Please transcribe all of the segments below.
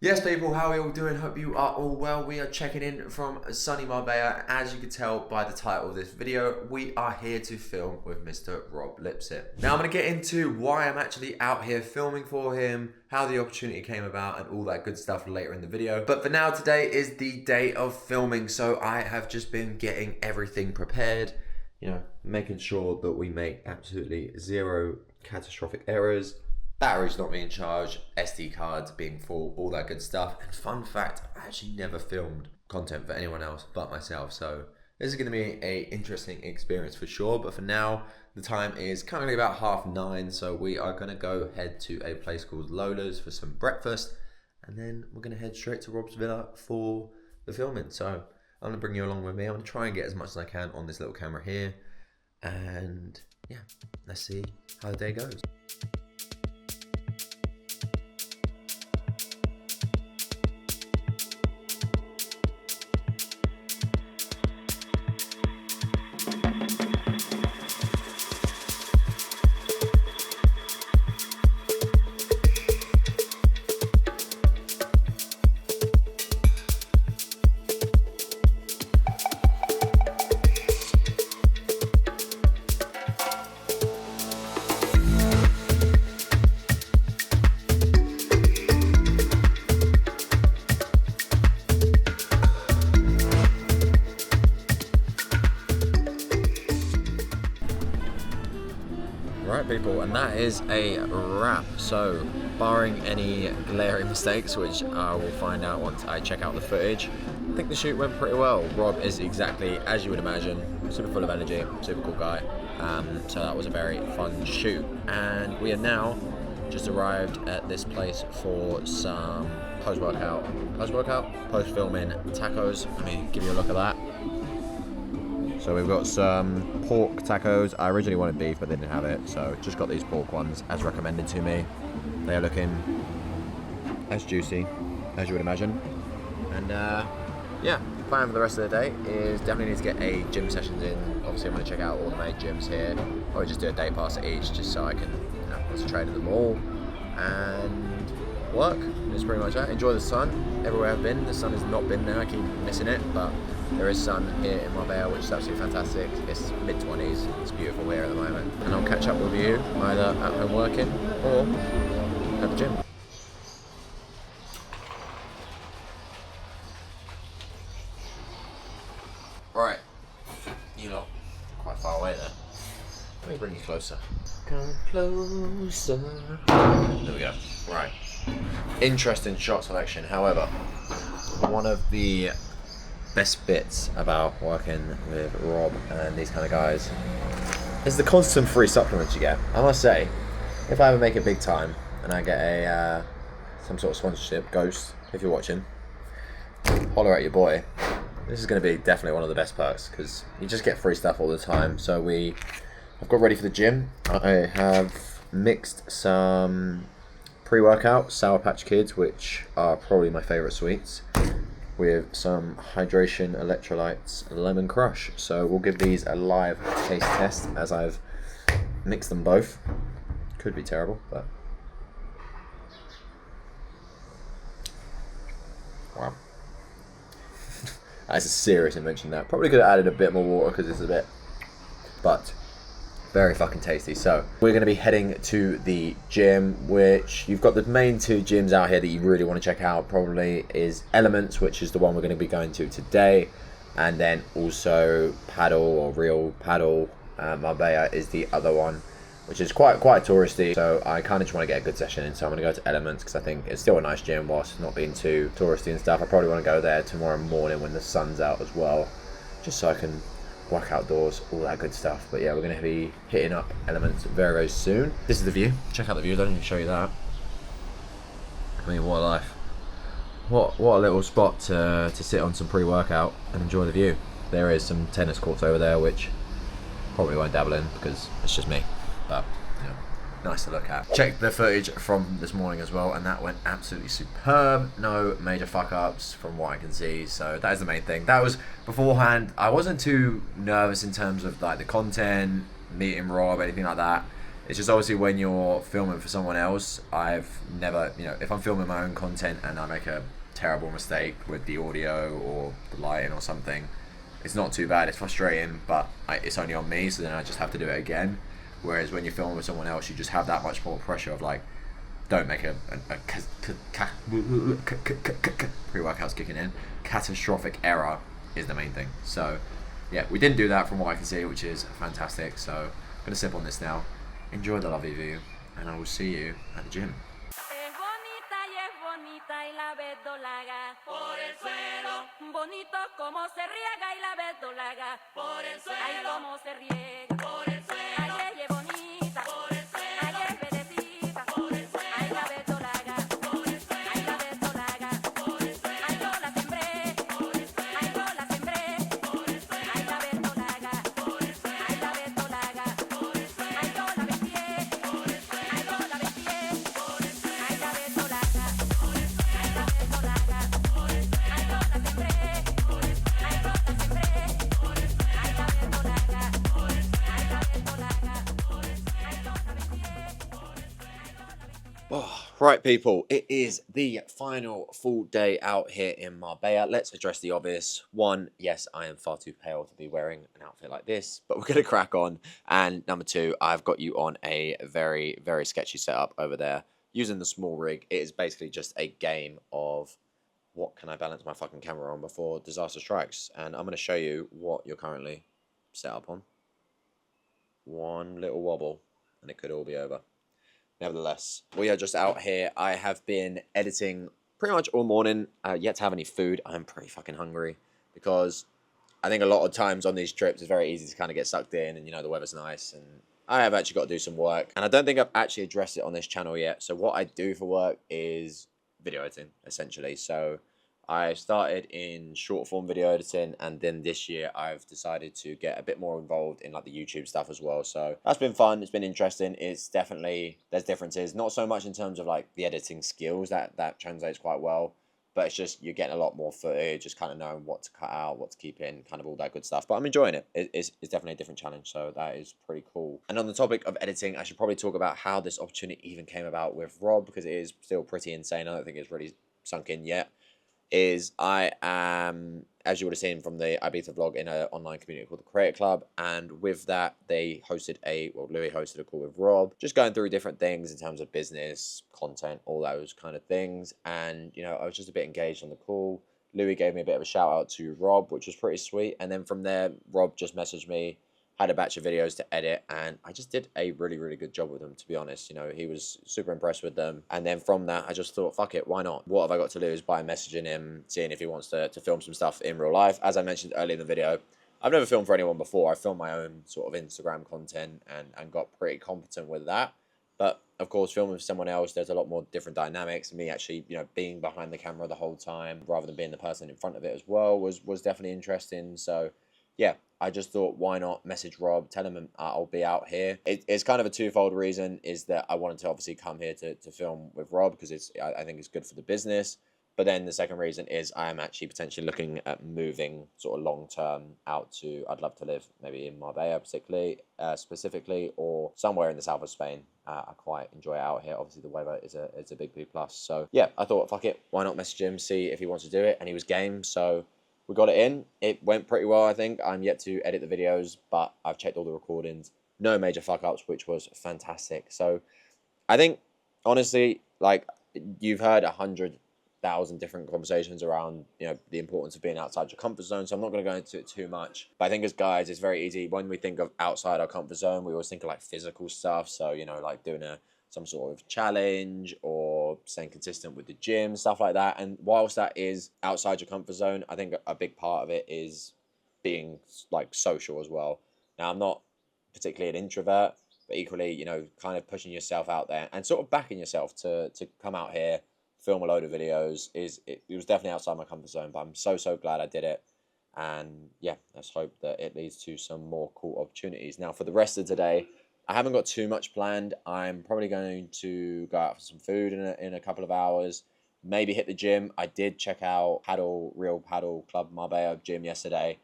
Yes, people, how are you all doing? Hope you are all well. We are checking in from sunny Marbella. As you can tell by the title of this video, we are here to film with Mr. Rob Lipsett. Now, I'm going to get into why I'm actually out here filming for him, how the opportunity came about, and all that good stuff later in the video. But for now, today is the day of filming, so I have just been getting everything prepared, making sure that we make absolutely zero catastrophic errors. Batteries not being charged, SD cards being full, all that good stuff. And fun fact, I actually never filmed content for anyone else but myself. So this is going to be an interesting experience for sure. But for now, the time is currently about 9:30. So we are going to go head to a place called Lola's for some breakfast. And then we're going to head straight to Rob's villa for the filming. So I'm going to bring you along with me. I'm going to try and get as much as I can on this little camera here. And yeah, let's see how the day goes. Right, people, and that is a wrap. So barring any glaring mistakes, which I will find out once I check out the footage, I think the shoot went pretty well. Rob is exactly as you would imagine, super full of energy, super cool guy. So that was a very fun shoot, and we are now just arrived at this place for some post-filming tacos. Let me give you a look at that. So we've got some pork tacos. I originally wanted beef, but they didn't have it, so just got these pork ones as recommended to me. They are looking as juicy as you would imagine. And yeah, plan for the rest of the day is definitely need to get a gym sessions in. Obviously, I'm going to check out all the main gyms here, or just do a day pass at each, just so I can concentrate at them all and work. That's pretty much that. Enjoy the sun everywhere I've been. The sun has not been there. I keep missing it, but there is sun here in Marbella, which is absolutely fantastic. It's mid-20s. It's beautiful here at the moment. And I'll catch up with you either at home working or at the gym. Right. You lot quite far away there. Let me bring you closer. Come closer. There we go. Right. Interesting shot selection. However, one of the best bits about working with Rob and these kind of guys is the constant free supplements you get. I must say, if I ever make it big time and I get a some sort of sponsorship, Ghost, if you're watching, holler at your boy. This is going to be definitely one of the best perks because you just get free stuff all the time. So I've got ready for the gym. I have mixed some pre-workout Sour Patch Kids, which are probably my favourite sweets, with some hydration electrolytes lemon crush. So we'll give these a live taste test as I've mixed them both. Could be terrible, but wow. That's a serious invention. That probably could have added a bit more water because it's a bit, but very fucking tasty. So we're going to be heading to the gym, which you've got the main two gyms out here that you really want to check out. Probably is Elements, which is the one we're going to be going to today, and then also Paddle or Real Paddle Marbella is the other one, which is quite touristy. So I kind of just want to get a good session in. So I'm going to go to Elements because I think it's still a nice gym whilst not being too touristy and stuff. I probably want to go there tomorrow morning when the sun's out as well, just so I can work outdoors, all that good stuff. But yeah, we're going to be hitting up Elements very soon. This is the view. Check out the view. I didn't even show you that. I mean, what a life. What a little spot to sit on some pre-workout and enjoy the view. There is some tennis courts over there, which probably won't dabble in because it's just me. But nice to look at. Checked the footage from this morning as well, and that went absolutely superb. No major fuck ups from what I can see, so that is the main thing. That was beforehand. I wasn't too nervous in terms of like the content, meeting Rob, anything like that. It's just obviously when you're filming for someone else, I've never, if I'm filming my own content and I make a terrible mistake with the audio or the lighting or something, it's not too bad. It's frustrating, but it's only on me, so then I just have to do it again. Whereas when you're filming with someone else, you just have that much more pressure of like, don't make pre-workout's kicking in. Catastrophic error is the main thing. So, yeah, we didn't do that from what I can see, which is fantastic. So, I'm gonna sip on this now. Enjoy the lovely view, and I will see you at the gym. Oh, right, people, it is the final full day out here in Marbella. Let's address the obvious. One, yes, I am far too pale to be wearing an outfit like this, but we're going to crack on. And number two, I've got you on a very, very sketchy setup over there using the small rig. It is basically just a game of what can I balance my fucking camera on before disaster strikes. And I'm going to show you what you're currently set up on. One little wobble, and it could all be over. Nevertheless, we are just out here. I have been editing pretty much all morning, yet to have any food. I'm pretty fucking hungry because I think a lot of times on these trips it's very easy to kind of get sucked in and, the weather's nice. And I have actually got to do some work. And I don't think I've actually addressed it on this channel yet. So what I do for work is video editing, essentially. So I started in short form video editing, and then this year I've decided to get a bit more involved in like the YouTube stuff as well. So that's been fun. It's been interesting. It's definitely, there's differences, not so much in terms of like the editing skills, that translates quite well, but it's just you're getting a lot more footage, just kind of knowing what to cut out, what to keep in, kind of all that good stuff. But I'm enjoying it. It's definitely a different challenge, so that is pretty cool. And on the topic of editing, I should probably talk about how this opportunity even came about with Rob, because it is still pretty insane. I don't think it's really sunk in yet. Is I am, as you would have seen from the Ibiza vlog, in an online community called the Creator Club, and with that they hosted Louis hosted a call with Rob, just going through different things in terms of business, content, all those kind of things. And I was just a bit engaged on the call. Louis gave me a bit of a shout out to Rob, which was pretty sweet, and then from there Rob just messaged me, had a batch of videos to edit, and I just did a really, really good job with them, to be honest. He was super impressed with them. And then from that, I just thought, fuck it, why not? What have I got to lose by messaging him, seeing if he wants to film some stuff in real life? As I mentioned earlier in the video, I've never filmed for anyone before. I filmed my own sort of Instagram content and got pretty competent with that. But of course, filming with someone else, there's a lot more different dynamics. Me actually, being behind the camera the whole time, rather than being the person in front of it as well, was definitely interesting. So yeah, I just thought, why not message Rob, tell him I'll be out here. It's kind of a twofold reason, is that I wanted to obviously come here to film with Rob, because I think it's good for the business. But then the second reason is I am actually potentially looking at moving sort of long term out to, I'd love to live maybe in Marbella specifically, or somewhere in the south of Spain. I quite enjoy it out here. Obviously the weather is a big plus. So yeah, I thought, fuck it, why not message him, see if he wants to do it, and he was game. So we got it in. It went pretty well, I think. I'm yet to edit the videos, but I've checked all the recordings. No major fuck-ups, which was fantastic. So I think, honestly, like, you've heard 100,000 different conversations around, the importance of being outside your comfort zone, so I'm not going to go into it too much. But I think as guys, it's very easy. When we think of outside our comfort zone, we always think of, like, physical stuff. So, like doing some sort of challenge or staying consistent with the gym, stuff like that. And whilst that is outside your comfort zone, I think a big part of it is being like social as well. Now, I'm not particularly an introvert, but equally, kind of pushing yourself out there and sort of backing yourself to come out here, film a load of videos. It was definitely outside my comfort zone, but I'm so glad I did it. And yeah, let's hope that it leads to some more cool opportunities. Now, for the rest of today, I haven't got too much planned. I'm probably going to go out for some food in a couple of hours. Maybe hit the gym. I did check out Real Paddle Club Marbella gym yesterday.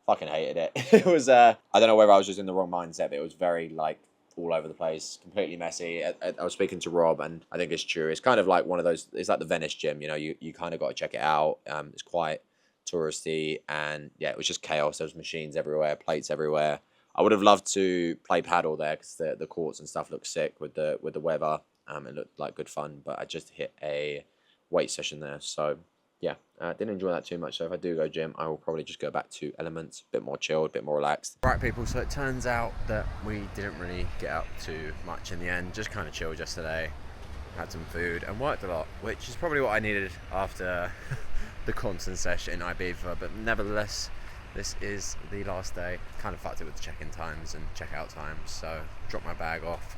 Fucking hated it. It was, I don't know whether I was just in the wrong mindset, but it was very, like, all over the place, completely messy. I was speaking to Rob, and I think it's true. It's kind of like one of those. It's like the Venice gym. You know, you kind of got to check it out. It's quite touristy, and yeah, it was just chaos. There was machines everywhere, plates everywhere. I would have loved to play paddle there because the courts and stuff looked sick with the weather. It looked like good fun, but I just hit a weight session there, so yeah, didn't enjoy that too much. So if I do go gym, I will probably just go back to Elements, a bit more chilled, a bit more relaxed. Right, people, so it turns out that we didn't really get up to much in the end, just kind of chilled yesterday, had some food and worked a lot, which is probably what I needed after the constant session in Ibiza. But nevertheless, this is the last day. Kind of fucked it with the check-in times and check-out times, so dropped my bag off.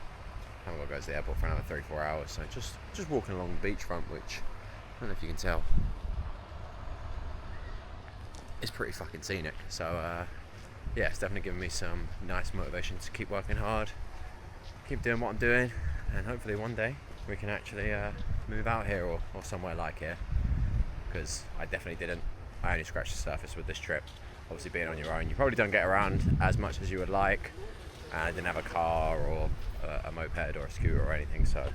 Haven't got to go to the airport for another 3-4 hours, so just walking along the beachfront, which I don't know if you can tell, it's pretty fucking scenic. So yeah, it's definitely given me some nice motivation to keep working hard, keep doing what I'm doing, and hopefully one day we can actually move out here or somewhere like here, because I definitely didn't. I only scratched the surface with this trip. Obviously, being on your own, you probably don't get around as much as you would like, and I didn't have a car or a moped or a scooter or anything, so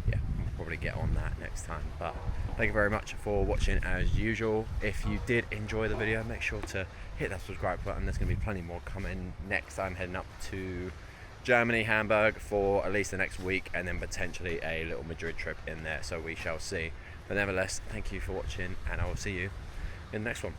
yeah, I'll probably get on that next time. But thank you very much for watching as usual. If you did enjoy the video, make sure to hit that subscribe button. There's going to be plenty more coming next. I'm heading up to Germany, Hamburg for at least the next week, and then potentially a little Madrid trip in there, so we shall see. But nevertheless, thank you for watching, and I will see you in the next one.